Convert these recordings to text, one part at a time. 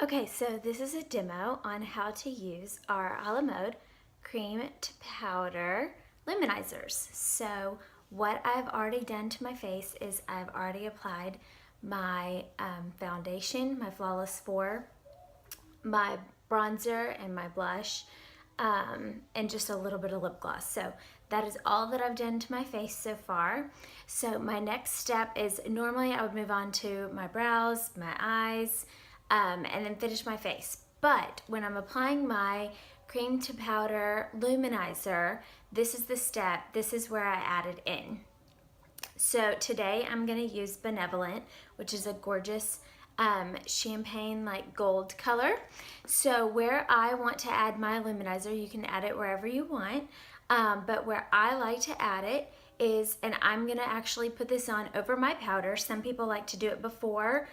Okay, so this is a demo on how to use our a la mode cream to powder luminizers. So what I've already done to my face is I've already applied my foundation, my Flawless 4, my bronzer and my blush, and just a little bit of lip gloss. So that is all that I've done to my face so far. So my next step is, normally I would move on to my brows, my eyes, and then finish my face. But when I'm applying my cream to powder luminizer, this is the step, this is where I add it in. So today I'm gonna use Benevolent, which is a gorgeous champagne like gold color. So where I want to add my luminizer, you can add it wherever you want, but where I like to add it is, and I'm gonna actually put this on over my powder. Some people like to do it before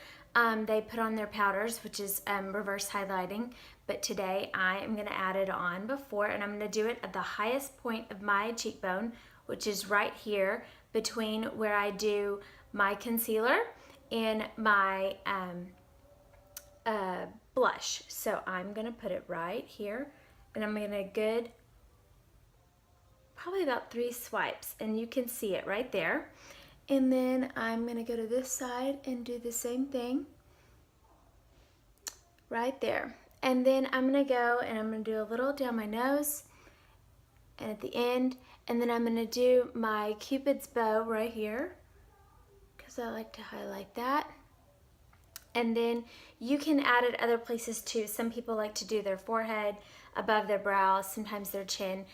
they put on their powders, which is reverse highlighting, but today I am gonna add it on before, and I'm gonna do it at the highest point of my cheekbone, which is right here between where I do my concealer and my blush. So I'm gonna put it right here, and I'm gonna probably about 3 swipes, and you can see it right there. And then I'm gonna go to this side and do the same thing right there. And then I'm gonna go and I'm gonna do a little down my nose and at the end, and then I'm gonna do my Cupid's bow right here because I like to highlight that. And then you can add it other places too. Some people like to do their forehead, above their brows, sometimes their chin.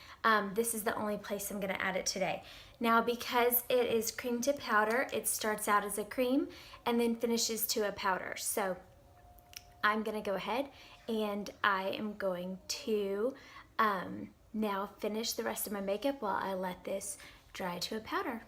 This is the only place I'm gonna add it today. Now, because it is cream to powder, it starts out as a cream and then finishes to a powder. So I'm gonna go ahead and I am going to now finish the rest of my makeup while I let this dry to a powder.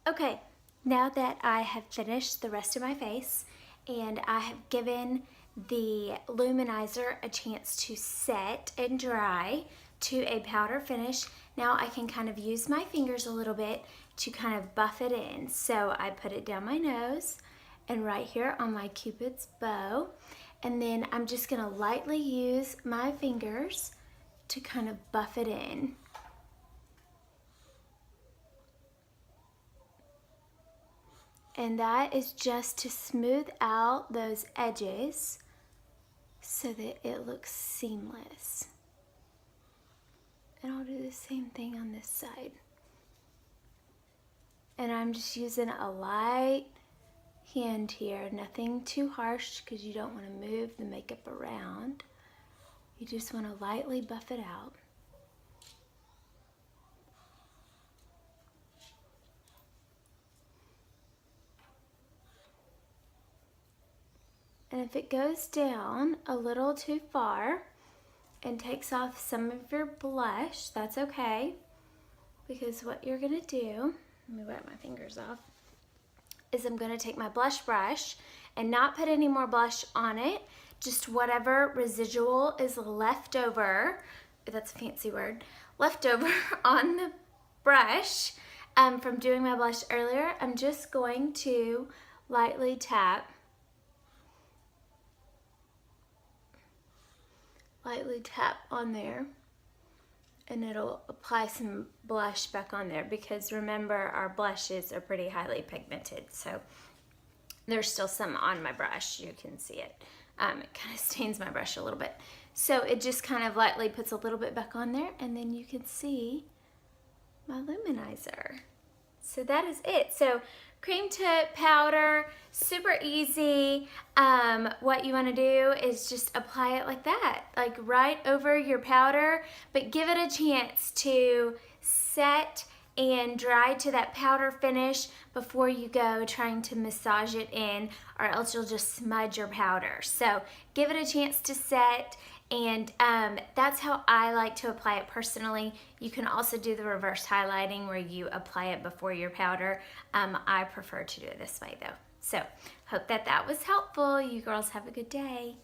Okay, now that I have finished the rest of my face and I have given the luminizer a chance to set and dry to a powder finish, now I can kind of use my fingers a little bit to kind of buff it in. So I put it down my nose and right here on my Cupid's bow, and then I'm just gonna lightly use my fingers to kind of buff it in. And that is just to smooth out those edges so that it looks seamless. And I'll do the same thing on this side. And I'm just using a light hand here, nothing too harsh because you don't want to move the makeup around. You just want to lightly buff it out. And if it goes down a little too far and takes off some of your blush, that's okay. Because what you're gonna do, let me wipe my fingers off, is I'm gonna take my blush brush and not put any more blush on it, just whatever residual is left over, that's a fancy word, left over on the brush from doing my blush earlier, I'm just going to lightly tap on there, and it'll apply some blush back on there because remember our blushes are pretty highly pigmented, so there's still some on my brush. You can see it. It kind of stains my brush a little bit. So it just kind of lightly puts a little bit back on there, and then you can see my luminizer. So that is it. So cream tip powder, super easy. What you want to do is just apply it like that, like right over your powder, but give it a chance to set and dry to that powder finish before you go trying to massage it in, or else you'll just smudge your powder. So give it a chance to set, and that's how I like to apply it personally. You can also do the reverse highlighting where you apply it before your powder. I prefer to do it this way though. So hope that was helpful. You girls have a good day.